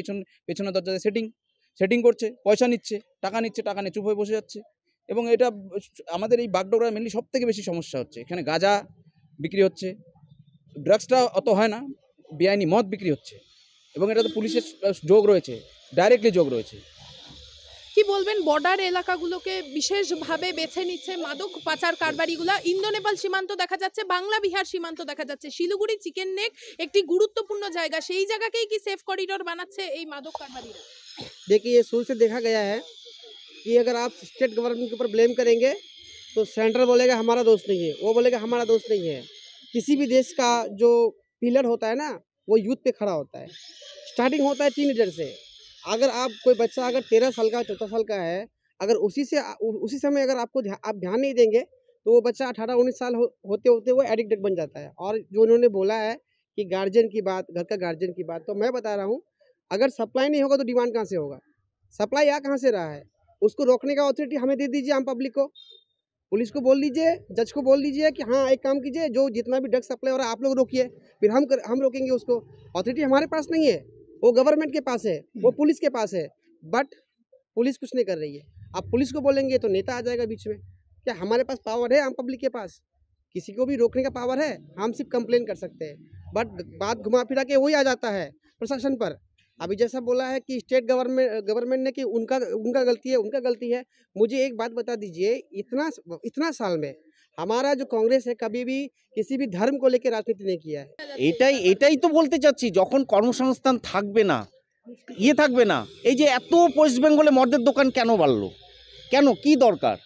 পেছনে দরজাতে সেটিং করছে, পয়সা নিচ্ছে, টাকা নিয়ে চুপ হয়ে বসে যাচ্ছে। এবং এটা আমাদের এই বাগডোগরা মেনলি সব থেকে বেশি সমস্যা হচ্ছে। এখানে গাঁজা বিক্রি হচ্ছে, ড্রাগসটা অত হয় না, বেআইনি মদ বিক্রি হচ্ছে এবং এটাতে পুলিশের যোগ রয়েছে, ডাইরেক্টলি যোগ রয়েছে। কি বলবেন, বর্ডার এলাকাগুলোকে বিশেষভাবে বেছে নিচ্ছে মাদক পাচার কারবারিগুলা? ইন্দো নেপাল সীমান্ত দেখা যাচ্ছে, বাংলা বিহার সীমান্ত দেখা যাচ্ছে, শিলিগুড়ি চিকেন নেক একটি গুরুত্বপূর্ণ জায়গা, সেই জায়গাকেই কি সেফ করিডোর বানাচ্ছে এই মাদক কারবারিরা? देखिए, ये शुरू से देखा गया है कि अगर आप स्टेट गवर्नमेंट के ऊपर ब्लेम करेंगे तो सेंट्रल बोलेगा हमारा दोस्त नहीं है, वो बोलेगा हमारा दोस्त नहीं है। किसी भी देश का जो पिलर होता है ना, वो यूथ पे खड़ा होता है। स्टार्टिंग होता है टीनेजर से। अगर आप कोई बच्चा अगर 13 साल का 14 साल का है, अगर उसी समय अगर आप ध्यान नहीं देंगे तो वो बच्चा 18-19 साल होते होते वो एडिक्टेड बन जाता है। और जो उन्होंने बोला है कि गार्जियन की बात, घर का गार्जियन की बात, तो मैं बता रहा हूँ, अगर सप्लाई नहीं होगा तो डिमांड कहाँ से होगा? सप्लाई आ कहाँ से रहा है? उसको रोकने का अथॉरिटी हमें दे दीजिए, आम पब्लिक को, पुलिस को बोल दीजिए, जज को बोल दीजिए कि हाँ एक काम कीजिए, जो जितना भी ड्रग सप्लाई हो रहा है आप लोग रोकिए, फिर हम रोकेंगे उसको। अथॉरिटी हमारे पास नहीं है, वो गवर्नमेंट के पास है, वो पुलिस के पास है, बट पुलिस कुछ नहीं कर रही है। आप पुलिस को बोलेंगे तो नेता आ जाएगा बीच में। क्या हमारे पास पावर है आम पब्लिक के पास? किसी को भी रोकने का पावर है? हम सिर्फ कंप्लेन कर सकते हैं, बट बात घुमा फिरा के वही आ जाता है प्रशासन पर। अभी जैसा बोला है कि स्टेट गवर्नमेंट ने कि उनका गलती है। मुझे एक बात बता दीजिए, इतना साल में हमारा जो कांग्रेस है कभी भी किसी भी धर्म को लेकर राजनीति नहीं किया है। এটাই তো বলতে চাচ্ছি, যখন কর্মসংস্থান থাকবে না, থাকবে না, এই যে এত ওয়েস্ট বেঙ্গলে মদের দোকান কেন বাড়লো, কেন, কি দরকার?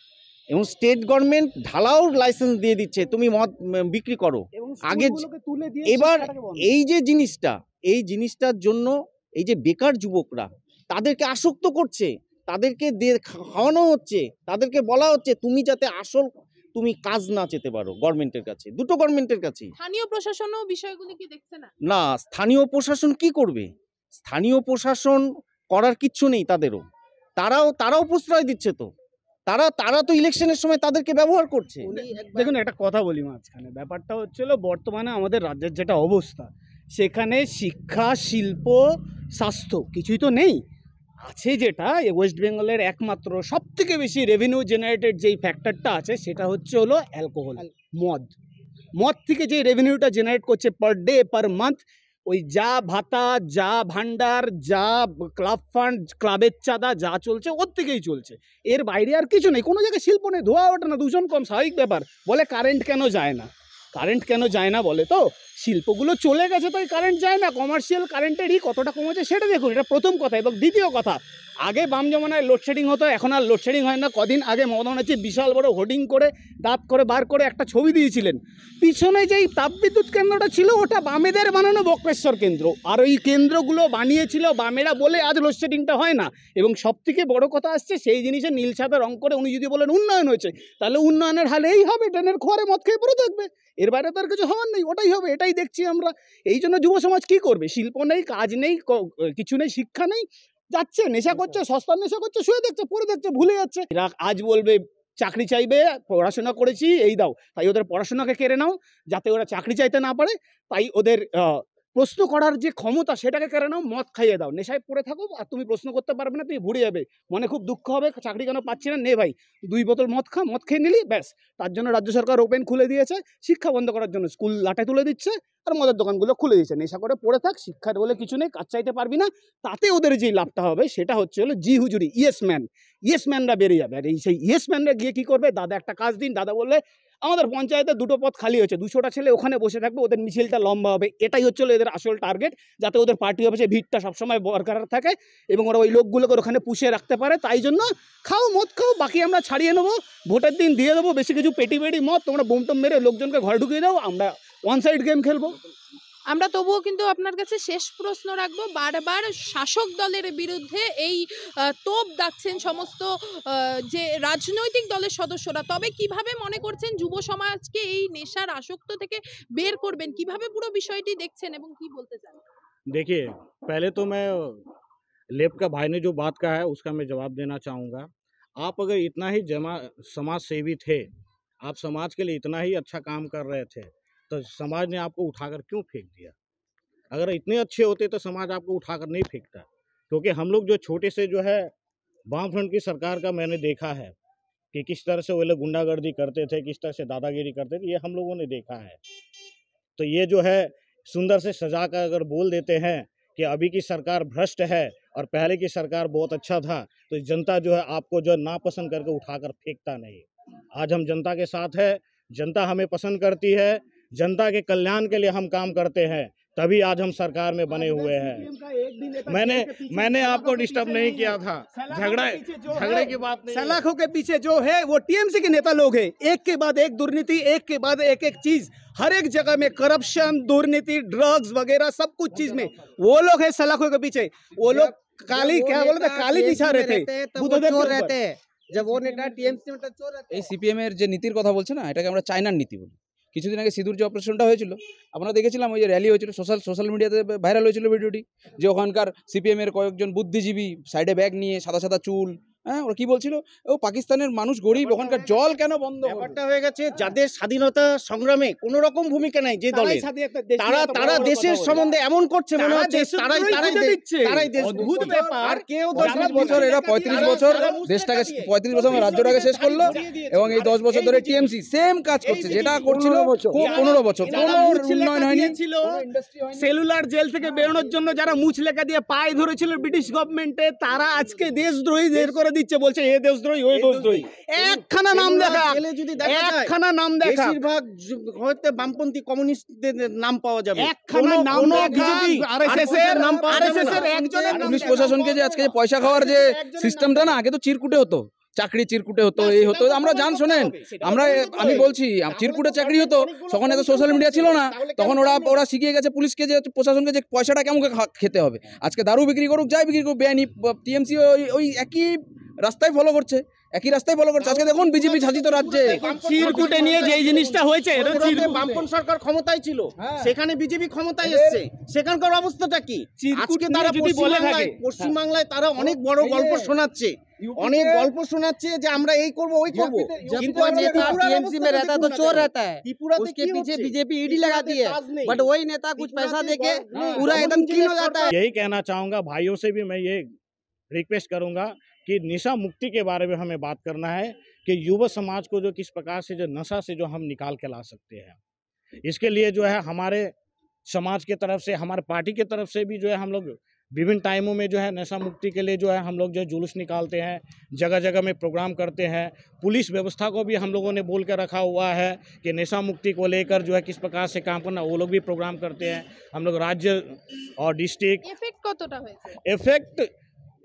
এবং স্টেট গভর্নমেন্ট ঢালাও লাইসেন্স দিয়ে দিচ্ছে, তুমি মদ বিক্রি করো। আগে এবার এই জিনিসটার জন্য এই যে বেকার যুবকরা, তাদেরকে আসক্ত করছে, তাদেরকে খাওয়ানো হচ্ছে, তাদেরকে বলা হচ্ছে তুমি যাতে তুমি কাজ না চেতে পারো গভর্নমেন্টের কাছে, দুটো গভর্নমেন্টের কাছে। স্থানীয় প্রশাসনও বিষয়গুলি কি দেখছে না? না, স্থানীয় প্রশাসন কি করবে? স্থানীয় প্রশাসন করার কিচ্ছু নেই তাদেরও। তারাও প্রশ্রয় দিচ্ছে তো, তারা তো ইলেকশনের সময় তাদেরকে ব্যবহার করছে। দেখুন, একটা কথা বলি মাঝখানে, ব্যাপারটা হচ্ছিল বর্তমানে আমাদের রাজ্যের যেটা অবস্থা, সেখানে শিক্ষা, শিল্প, স্বাস্থ্য কিছুই তো নেই। আছে যেটা ওয়েস্ট বেঙ্গলের একমাত্র সবথেকে বেশি রেভিনিউ জেনারেটেড যেই ফ্যাক্টরটা আছে সেটা হলো অ্যালকোহল, মদ থেকে যে রেভিনিউটা জেনারেট করছে পার ডে পার মান্থ, ওই যা ভাতা, যা ভান্ডার, যা ক্লাব ফান্ড, ক্লাবের চাঁদা যা চলছে ওর থেকেই চলছে, এর বাইরে আর কিছু নেই। কোনো জায়গায় শিল্প নেই, ধোয়া ওঠে না, দূষণ কম, স্বাভাবিক ব্যাপার। বলে কারেন্ট কেন যায় না বলে, তো শিল্পগুলো চলে গেছে তো কারেন্ট যায় না। কমার্শিয়াল কারেন্টেরই কতটা কমেছে সেটা দেখুন, এটা প্রথম কথা। এবং দ্বিতীয় কথা, আগে বাম জমানায় লোডশেডিং হতো, এখন আর লোডশেডিং হয় না। কদিন আগে মমতা ব্যানার্জি বিশাল বড় হোর্ডিং করে দাঁত করে বার করে একটা ছবি দিয়েছিলেন, পিছনে যেই তাপবিদ্যুৎ কেন্দ্রটা ছিল ওটা বামেদের বানানো বক্রেশ্বর কেন্দ্র, আর ওই কেন্দ্রগুলো বানিয়েছিল বামেরা বলে আজ লোডশেডিংটা হয় না। এবং সবথেকে বড় কথা আসছে, সেই জিনিসে নীল সাদা রং করে উনি যদি বলেন উন্নয়ন হয়েছে, তাহলে উন্নয়নের হালে এই হবে, ট্রেনের খোয়ারে মদ খেয়ে পড়ে থাকবে, এর বাইরে তো আর কিছু হওয়ার নেই, ওটাই হবে, এটাই দেখছি আমরা। এই জন্য যুব সমাজ কি করবে? শিল্প নেই, কাজ নেই, কিছু নেই, শিক্ষা নেই, যাচ্ছে নেশা করছে, সস্তার নেশা করছে, শুয়ে দেখছে, পড়ে দেখছে, ভুলে যাচ্ছে। এরা আজ বলবে চাকরি চাইবে, পড়াশোনা করেছি এই দাও, তাই ওদের পড়াশোনাকে কেড়ে নাও, যাতে ওরা চাকরি চাইতে না পারে, তাই ওদের প্রশ্ন করার যে ক্ষমতা সেটাকে কেড়ে নাও, মদ খাইয়ে দাও, নেশায় পড়ে থাকো, আর তুমি প্রশ্ন করতে পারবে না, তুমি ভুলে যাবে, মনে খুব দুঃখ হবে, চাকরি কেন পাচ্ছি না, নে ভাই 2 বোতল মদ খা, মদ খেয়ে নিলি ব্যাস। তার জন্য রাজ্য সরকার ওপেন খুলে দিয়েছে, শিক্ষা বন্ধ করার জন্য স্কুল লাটে তুলে দিচ্ছে, আর মদের দোকানগুলো খুলে দিচ্ছে। নেশা করে পড়ে থাক, শিক্ষার বলে কিছু নেই, কাজ চাইতে পারবি না, তাতে ওদের যেই লাভটা হবে সেটা হলো জি হুজুরি, ইয়েস ম্যানরা বেরিয়ে যাবে। আর এই সেই ইয়েস ম্যানরা গিয়ে কী করবে? দাদা একটা কাজ দিন, দাদা বললে আমাদের পঞ্চায়েতে 2টো পদ খালি হচ্ছে, 200টা ছেলে ওখানে বসে থাকবে, ওদের মিছিলটা লম্বা হবে, এটাই হচ্ছিল এদের আসল টার্গেট, যাতে ওদের পার্টি অফিসে ভিড়টা সবসময় বরকরার থাকে এবং ওরা ওই লোকগুলোকে ওখানে পুষিয়ে রাখতে পারে। তাই জন্য খাও, মদ খাও, বাকি আমরা ছাড়িয়ে নেবো, ভোটের দিন দিয়ে দেবো বেশি কিছু পেটি মদ, তোমরা বোমটম মেরে লোকজনকে ঘরে ঢুকিয়ে দাও, আমরা ওয়ান সাইড গেম খেলবো। আমরা তবুও কিন্তু আপনার কাছে শেষ প্রশ্ন রাখবো, বারবার শাসক দলের বিরুদ্ধে এই তোপ দাগছেন সমস্ত যে রাজনৈতিক দলের সদস্যরা, তবে কিভাবে মনে করছেন যুব সমাজকে এই নেশার আসক্ত থেকে বের করবেন, কিভাবে পুরো বিষয়টি দেখছেন এবং কি বলতে চান? देखिए, पहले तो मैं लेफ्ट का भाई ने जो बात कहा है उसका मैं जवाब देना चाहूँगा। आप अगर इतना ही समाज सेवी थे, आप समाज के लिए इतना ही अच्छा काम कर रहे थे, तो समाज ने आपको उठाकर क्यों फेंक दिया? अगर इतने अच्छे होते तो समाज आपको उठाकर नहीं फेंकता। क्योंकि हम लोग जो छोटे से जो है वामफ्रंट की सरकार का मैंने देखा है कि किस तरह से वो लोग गुंडागर्दी करते थे, किस तरह से दादागिरी करते थे, ये हम लोगों ने देखा है। तो ये जो है सुंदर से सजा कर अगर बोल देते हैं कि अभी की सरकार भ्रष्ट है और पहले की सरकार बहुत अच्छा था, तो जनता जो है आपको जो नापसंद करके उठाकर फेंकता नहीं। आज हम जनता के साथ है, जनता हमें पसंद करती है, जनता के कल्याण के लिए हम काम करते हैं, तभी आज हम सरकार में बने हुए हैं। मैंने आपको डिस्टर्ब नहीं किया था, झगड़े की बात नहीं है। सलाखों के पीछे जो है वो टीएमसी के नेता लोग हैं, एक के बाद एक दुर्नीति, एक के बाद एक एक चीज, हर एक जगह में करप्शन, दुर्नीति, ड्रग्स वगैरह सब कुछ चीज में वो लोग हैं सलाखों के पीछे। वो लोग काली क्या बोलते हैं, काली बिछा रहे थे, चोर रहते हैं। जब वो नेता टीएमसी में चोर रहते এই সিপিএমের যে নীতির কথা বলছে না, এটাকে আমরা চায়নার নীতি বলি। কিছুদিন আগে সিঁদুর যে অপারেশনটা হয়েছিল, আমরা দেখেছিলাম ওই যে র্যালি হয়েছিল, সোশ্যাল মিডিয়াতে ভাইরাল হয়েছিল ভিডিওটি, যে ওখানকার সিপিএমের কয়েকজন বুদ্ধিজীবী সাইডে ব্যাগ নিয়ে, সাদা সাদা চুল, হ্যাঁ, ওরা কি বলছিল, ও পাকিস্তানের মানুষ গরিব, ওখানকার জল কেন বন্ধ করবে? ব্যাপারটা হয়ে গেছে যাদের স্বাধীনতা সংগ্রামে কোনো রকম ভূমিকা নাই, যে দলের তারা দেশের সম্বন্ধে এমন করছে মনে হচ্ছে তারাই দেশ। অদ্ভুত ব্যাপার। আর কেউ 35 বছর, এরা 35 বছর দেশটাকে, 35 বছর রাজ্যটাকে শেষ করলো, এবং এই 10 বছর ধরে টিএমসি সেম কাজ করছে, যেটা করছিল 15 বছর, কোনো উন্নয়ন হয়নি। সেলুলার জেল থেকে বেরোনোর জন্য যারা মুছ লেখা দিয়ে পায়ে ধরেছিল ব্রিটিশ গভর্নমেন্টে, তারা আজকে দেশদ্রোহী বের করে দিচ্ছে, বলছে এ দেশদ্রোহী, ওই দেশদ্রোহী। একখানা নাম দেখা, যদি দেখা যায় একখানা নাম দেখা, বেশিরভাগ হয়তো বামপন্থী কমিউনিস্টদের নাম পাওয়া যাবে, একখানা নাম বিজেপি আরএসএস এর নাম, আরএসএস এর একজনের নাম। পুলিশ প্রশাসনকে যে আজকে যে পয়সা খাওয়ার যে সিস্টেমটা না, আগে তো চিরকুটে হতো, চাকরি চিরকুটে হতো, এই হতো, আমরা জান শোনেন, আমি বলছি চিরকুটে চাকরি হতো, তখন এত সোশ্যাল মিডিয়া ছিল না, তখন ওরা শিখিয়ে গেছে পুলিশকে, যে প্রশাসনকে যে পয়সাটা কেমন খেতে হবে। আজকে দারু বিক্রি করুক, যাই বিক্রি করুক, বেআইনি, টিএমসি ওই একই রাস্তায় ফলো করছে, একই রাস্তায় ফলো করছে। আজকে দেখুন বিজেপি শাসিত রাজ্যে চিরকুটে নিয়ে যে জিনিসটা হয়েছে, বামপন্থী সরকার ক্ষমতায় ছিল, সেখানে বিজেপি ক্ষমতায় এসেছে, সেখানকার অবস্থাটা কি? আজকে তারা পশ্চিমবাংলায় তারা অনেক বড় গল্প শোনাচ্ছে, অনেক গল্প শোনাচ্ছে যে আমরা এই করব ওই করব, কিন্তু नेता टीएमसी में रहता तो चोर रहता है, उसके पीछे बीजेपी ईडी लगाती है, बट वही नेता कुछ पैसा देके पूरा एकदम क्लीन हो जाता है। यही कहना चाहूँगा भाइयों से भी मैं ये रिक्वेस्ट करूँगा कि नशा मुक्ति के बारे में हमें बात करना है कि युवा समाज को जो किस प्रकार से जो नशा से जो हम निकाल के ला सकते हैं। इसके लिए जो है हमारे समाज की तरफ से, हमारे पार्टी की तरफ से भी जो है हम लोग विभिन्न टाइमों में जो है नशा मुक्ति के लिए जो है हम लोग जो जुलूस निकालते हैं, जगह जगह में प्रोग्राम करते हैं। पुलिस व्यवस्था को भी हम लोगों ने बोल के रखा हुआ है कि नशा मुक्ति को लेकर जो है किस प्रकार से काम करना, वो लोग भी प्रोग्राम करते हैं। हम लोग राज्य और डिस्ट्रिक्ट এফেক্ট কতটা হয়েছে?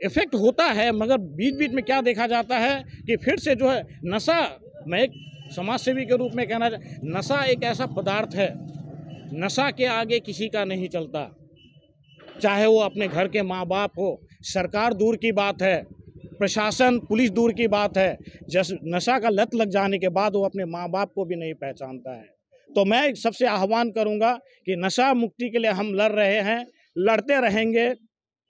इफेक्ट होता है, मगर बीच बीच में क्या देखा जाता है कि फिर से जो है नशा, मैं एक समाज सेवी के रूप में कहना, नशा एक ऐसा पदार्थ है, नशा के आगे किसी का नहीं चलता, चाहे वो अपने घर के माँ बाप हो, सरकार दूर की बात है, प्रशासन पुलिस दूर की बात है, जैसे नशा का लत लग जाने के बाद वो अपने माँ बाप को भी नहीं पहचानता है। तो मैं सबसे आह्वान करूँगा कि नशा मुक्ति के लिए हम लड़ रहे हैं, लड़ते रहेंगे,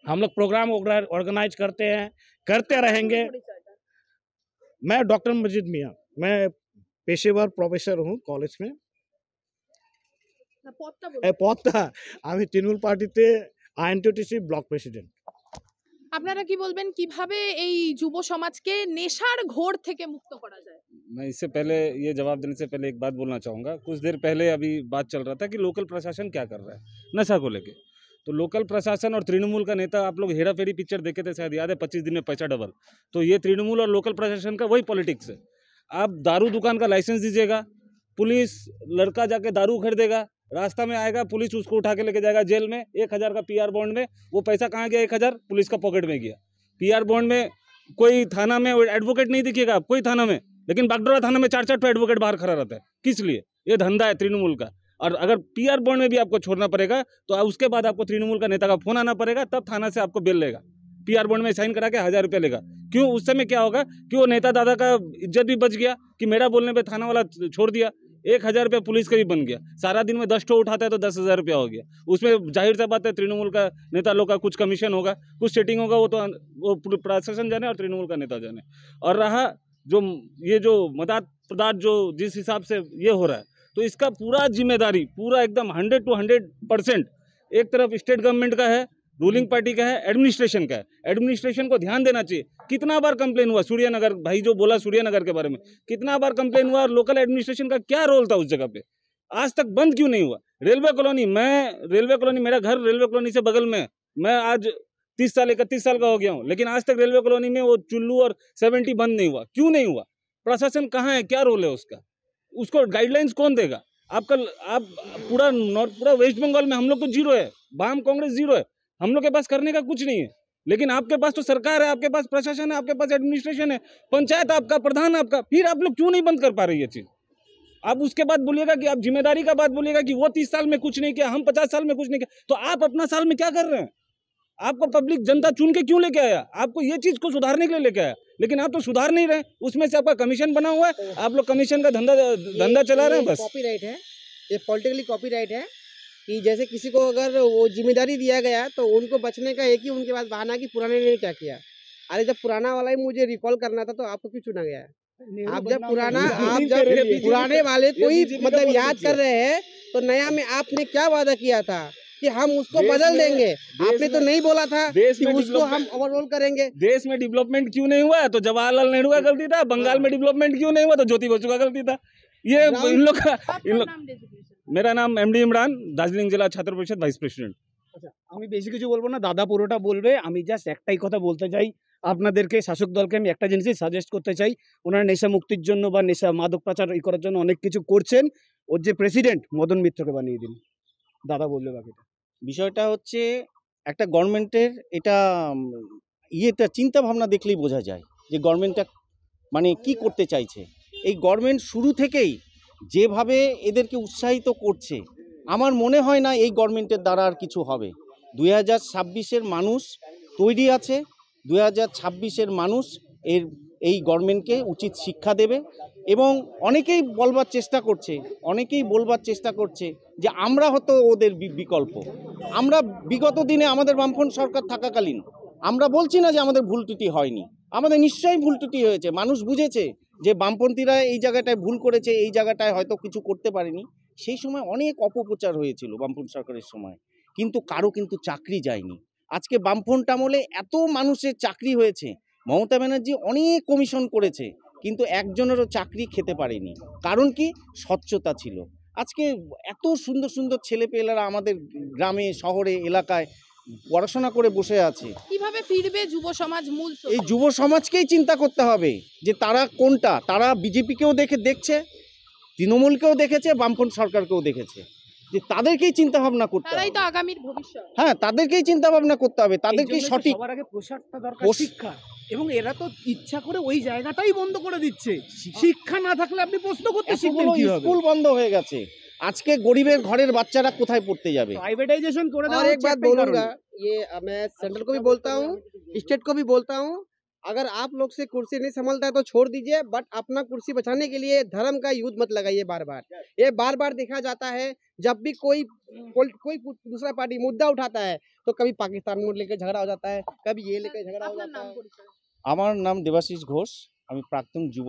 हम लोग प्रोग्राम ऑर्गेनाइज करते हैं, करते रहेंगे। मैं डॉक्टर मजिद मियाँ, मैं पेशेवर प्रोफेसर हूँ कॉलेज में। পদটা আমি তৃণমূল পার্টিতে আইএনটিটিসি ব্লক প্রেসিডেন্ট। আপনারা কি বলবেন কিভাবে এই যুব সমাজকে নেশার ঘোর থেকে মুক্ত করা যায়? मैं इससे पहले ये जवाब देने से पहले एक बात बोलना चाहूँगा। कुछ देर पहले अभी बात चल रहा था कि लोकल प्रशासन क्या कर रहा है नशा को लेके। तो लोकल प्रशासन और तृणमूल का नेता, आप लोग हेरा फेरी पिक्चर देखे थे शायद, याद है, 25 दिन में पैसा डबल। तो ये तृणमूल और लोकल प्रशासन का वही पॉलिटिक्स है। आप दारू दुकान का लाइसेंस दीजिएगा, पुलिस लड़का जाके दारू खरीदेगा, रास्ता में आएगा, पुलिस उसको उठा के लेके जाएगा जेल में, 1000 का पीआर बॉन्ड में। वो पैसा कहाँ गया? 1000 पुलिस का पॉकेट में गया। पीआर बॉन्ड में कोई थाना में एडवोकेट नहीं दिखेगा आप, कोई थाना में, लेकिन बागडोरा थाना में 4-4 एडवोकेट बाहर खड़ा रहता है। किस लिए? ये धंधा है तृणमूल का। और अगर पीआर बॉन्ड में भी आपको छोड़ना पड़ेगा तो उसके बाद आपको तृणमूल का नेता का फोन आना पड़ेगा, तब थाना से आपको बेल लेगा। पीआर बॉन्ड में साइन करा के 1000 रुपया लेगा। क्यों? उस समय क्या होगा कि वो नेता दादा का इज्जत भी बच गया कि मेरा बोलने पे थाना वाला छोड़ दिया। 1000 रुपया पुलिस का भी बन गया। सारा दिन में 10 ठो उठाता है तो 10,000 रुपया हो गया। उसमें जाहिर सा बात है तृणमूल का नेता लोग का कुछ कमीशन होगा, कुछ सेटिंग होगा, वो प्रशासन जाने और तृणमूल का नेता जाने। और रहा जो ये जो मदद पदार्थ जो जिस हिसाब से ये हो रहा है, तो इसका पूरा जिम्मेदारी पूरा एकदम 100 to 100% एक तरफ स्टेट गवर्नमेंट का है, रूलिंग पार्टी का है, एडमिनिस्ट्रेशन का है। एडमिनिस्ट्रेशन को ध्यान देना चाहिए। कितना बार कंप्लेन हुआ सूर्यनगर, भाई जो बोला सूर्यनगर के बारे में, कितना बार कंप्लेन हुआ और लोकल एडमिनिस्ट्रेशन का क्या रोल था उस जगह पे? आज तक बंद क्यों नहीं हुआ? रेलवे कॉलोनी, मेरा घर रेलवे कॉलोनी से बगल में, मैं आज 31 साल का हो गया हूँ, लेकिन आज तक रेलवे कॉलोनी में वो चुल्लू और 70 बंद नहीं हुआ। क्यों नहीं हुआ? प्रशासन कहाँ है? क्या रोल है उसका? उसको गाइडलाइंस कौन देगा? आप पूरा वेस्ट बंगाल में हम लोग तो जीरो है, वाम कांग्रेस जीरो है, हम लोग के पास करने का कुछ नहीं है। लेकिन आपके पास तो सरकार है, आपके पास प्रशासन है, आपके पास एडमिनिस्ट्रेशन है, पंचायत आपका, प्रधान आपका, फिर आप लोग क्यों नहीं बंद कर पा रही है चीज? आप उसके बाद बोलिएगा कि आप जिम्मेदारी का बात बोलिएगा कि वो 30 साल में कुछ नहीं किया, हम 50 साल में कुछ नहीं किया, तो आप अपना साल में क्या कर रहे हैं? आपको पब्लिक जनता चुन के क्यों लेके आया? आपको ये चीज को सुधारने के लिए लेके आया, लेकिन आप तो सुधार नहीं रहे। उसमें से आपका कमीशन बना हुआ है, आप लोग कमीशन का धंधा चला रहे हैं बस। कॉपीराइट है, ये पॉलिटिकली कॉपीराइट है कि जैसे किसी को अगर वो जिम्मेदारी दिया गया तो उनको बचने का एक ही उनके पास बहाना कि पुराने ने क्या किया। अरे जब पुराना वाला ही मुझे रिकॉल करना था तो आपको क्यों चुना गया है? आप जब पुराने वाले को ही मतलब याद कर रहे हैं तो नया में आपने क्या वादा किया था कि हम उसको बदल देंगे? आपने तो नहीं बोला था कि उसको हम ओवरऑल करेंगे। देश में डेवलपमेंट क्यों नहीं हुआ? तो जवाहरलाल नेहरू का गलती था। बंगाल में डेवलपमेंट क्यों नहीं हुआ? तो ज्योति बसु का गलती था। ये इन लोग का मेरा नाम एमडी इमरान, दार्जिलिंग জেলা ছাত্র পরিষদ ভাইস প্রেসিডেন্ট। আচ্ছা, আমি বেশি কিছু বলবো না, দাদা পুরোটা বলবে। আমি জাস্ট একটাই কথা বলতে চাই আপনাদেরকে, শাসক দলকে আমি একটা জিনিসই সাজেস্ট করতে চাই। ওনারা নেশা মুক্তির জন্য বা নেশা মাদক পাচার করার জন্য অনেক কিছু করছেন। ওর যে প্রেসিডেন্ট মদন মিত্রকে বানিয়ে দিন। দাদা বলবে বাকিটা। বিষয়টা হচ্ছে একটা গভর্নমেন্টের এটা ইয়েটা চিন্তা ভাবনা দেখলেই বোঝা যায় যে গভর্নমেন্টটা মানে কি করতে চাইছে। এই গভর্নমেন্ট শুরু থেকেই যেভাবে এদেরকে উৎসাহিত করছে, আমার মনে হয় না এই গভর্নমেন্টের দ্বারা আর কিছু হবে। 2026-এর মানুষ তৈরি আছে, 2026-এর মানুষ এই গভর্নমেন্টকে উচিত শিক্ষা দেবে। এবং অনেকেই বলবার চেষ্টা করছে যে আমরা হয়তো ওদের বিকল্প। আমরা বিগত দিনে আমাদের বামফ্রন্ট সরকার থাকাকালীন আমরা বলছি না যে আমাদের ভুল ত্রুটি হয়নি, আমাদের নিশ্চয়ই ভুল ত্রুটি হয়েছে। মানুষ বুঝেছে যে বামপন্থীরা এই জায়গাটায় ভুল করেছে, এই জায়গাটায় হয়তো কিছু করতে পারেনি। সেই সময় অনেক অপপ্রচার হয়েছিল বামফ্রন্ট সরকারের সময়, কিন্তু কারো কিন্তু চাকরি যায়নি। আজকে বামফ্রন্ট আমলে এত মানুষের চাকরি হয়েছে। মমতা ব্যানার্জি অনেক কমিশন করেছে, কিন্তু একজনেরও চাকরি খেতে পারেনি। কারণ কি? স্বচ্ছতা ছিল। আজকে এত সুন্দর সুন্দর ছেলেপেলেরা আমাদের গ্রামে শহরে এলাকায় পড়াশোনা করে বসে আছে। কিভাবে ফিরবে যুব সমাজ? মূল এই যুব সমাজকেই চিন্তা করতে হবে যে তারা কোনটা। তারা বিজেপিকেও দেখছে, তৃণমূলকেও দেখেছে, বামফ্রন্ট সরকারকেও দেখেছে, যে তাদেরকেই চিন্তা ভাবনা করতে হবে। তারাই তো আগামীর ভবিষ্যৎ। হ্যাঁ, তাদেরকেই চিন্তা ভাবনা করতে হবে, তাদেরকেই সঠিক। সবার আগে প্রসারটা দরকার, শিক্ষা। এবং এরা তো ইচ্ছা করে ওই জায়গাটাই বন্ধ করে দিচ্ছে। শিক্ষা না থাকলে আপনি প্রশ্ন করতে শিখবেন কিভাবে? স্কুল বন্ধ হয়ে গেছে। আজকে গরিবের ঘরের বাচ্চারা কোথায় পড়তে যাবে? प्राइवेटाइजेशन করে और দেওয়া एक बात बोलूंगा, ये मैं सेंट्रल को भी बोलता हूँ, स्टेट को भी बोलता हूँ, अगर आप लोग से कुर्सी नहीं संभलता है तो छोड़ दीजिए, बट अपना कुर्सी बचाने के लिए धर्म का युद्ध मत लगाइए बार बार। ये बार बार देखा जाता है, जब भी कोई दूसरा पार्टी मुद्दा उठाता है तो कभी पाकिस्तान में लेकर झगड़ा हो जाता है, कभी ये लेकर झगड़ा हो जाता है। আমার নাম দেবাশিস ঘোষ, আমি প্রাক্তন যুব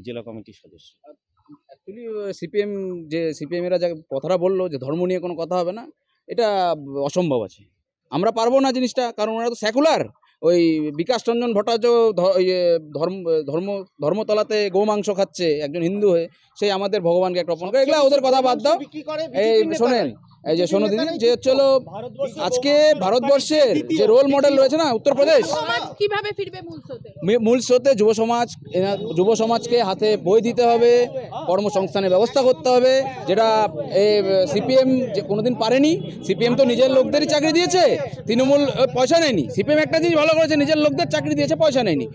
জেলা কমিটির সদস্য। অ্যাকচুয়ালি সিপিএমেরা যে কথাটা বললো যে ধর্ম নিয়ে কোনো কথা হবে না, এটা অসম্ভব আছে। আমরা পারবো না জিনিসটা, কারণ ওরা তো সেকুলার। ওই বিকাশ রঞ্জন ভট্টাচার্য ধর্মতলাতে গোমাংস খাচ্ছে একজন হিন্দু হয়ে, সেই আমাদের ভগবানকে একটা অপমান করে। এগুলা ওদের কথা বাদ দাও। এই শোনেন, এই যে শোনো দিদি, যে হচ্ছে হলো আজকে ভারতবর্ষের যে রোল মডেল রয়েছে না উত্তরপ্রদেশ, সমাজ কিভাবে ফিরবে মূল স্রোতে? মূল স্রোতে যুব সমাজকে হাতে বই দিতে হবে, কর্মসংস্থানের ব্যবস্থা করতে হবে, যেটা সিপিএম যে কোনোদিন পারেনি। সিপিএম তো নিজের লোকদেরই চাকরি দিয়েছে, তৃণমূল পয়সা নেয়নি। সিপিএম একটা জিনিস ভালো করেছে, নিজের লোকদের চাকরি দিয়েছে, পয়সা নেয়নি।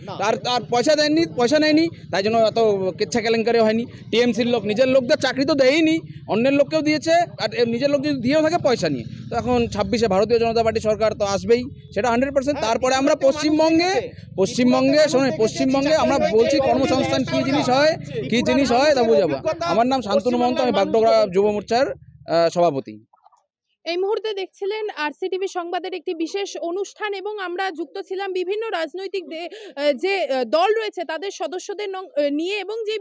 আর পয়সা নেয়নি, তাই জন্য এত কেচ্ছা কেলেঙ্কারি হয়নি। টিএমসির লোক নিজের লোকদের চাকরি তো দেয়নি, অন্যের লোককেও দিয়েছে, আর নিজের লোক যদি দিয়েও থাকে পয়সা নিয়ে। তো এখন 26-এ ভারতীয় জনতা পার্টি সরকার তো আসবেই, সেটা 100%। তারপরে আমরা পশ্চিমবঙ্গে আমরা বলছি কর্মসংস্থান কী জিনিস হয় তা বুঝাবো। আমার নাম শান্তনু মহন্ত, আমি বাগডোগরা যুব মোর্চার সভাপতি। এই মুহূর্তে দেখছিলেন আরসিটিভি সংবাদের একটি বিশেষ অনুষ্ঠান এবং আমরা যুক্ত ছিলাম বিভিন্ন রাজনৈতিক যে দল রয়েছে তাদের সদস্যদের নিয়ে, এবং যে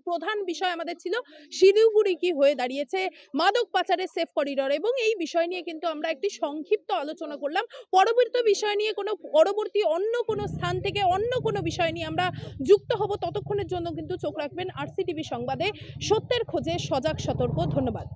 প্রধান বিষয় আমাদের ছিল শিলিগুড়ি কি হয়ে দাঁড়িয়েছে মাদক পাচারের সেফ করিডর, এবং এই বিষয় নিয়ে কিন্তু আমরা একটি সংক্ষিপ্ত আলোচনা করলাম। পরবর্তী বিষয় নিয়ে অন্য কোনো স্থান থেকে অন্য কোনো বিষয় নিয়ে আমরা যুক্ত হব। ততক্ষণের জন্য কিন্তু চোখ রাখবেন আরসিটিভি সংবাদে। সত্যের খোঁজে সজাগ সতর্ক। ধন্যবাদ।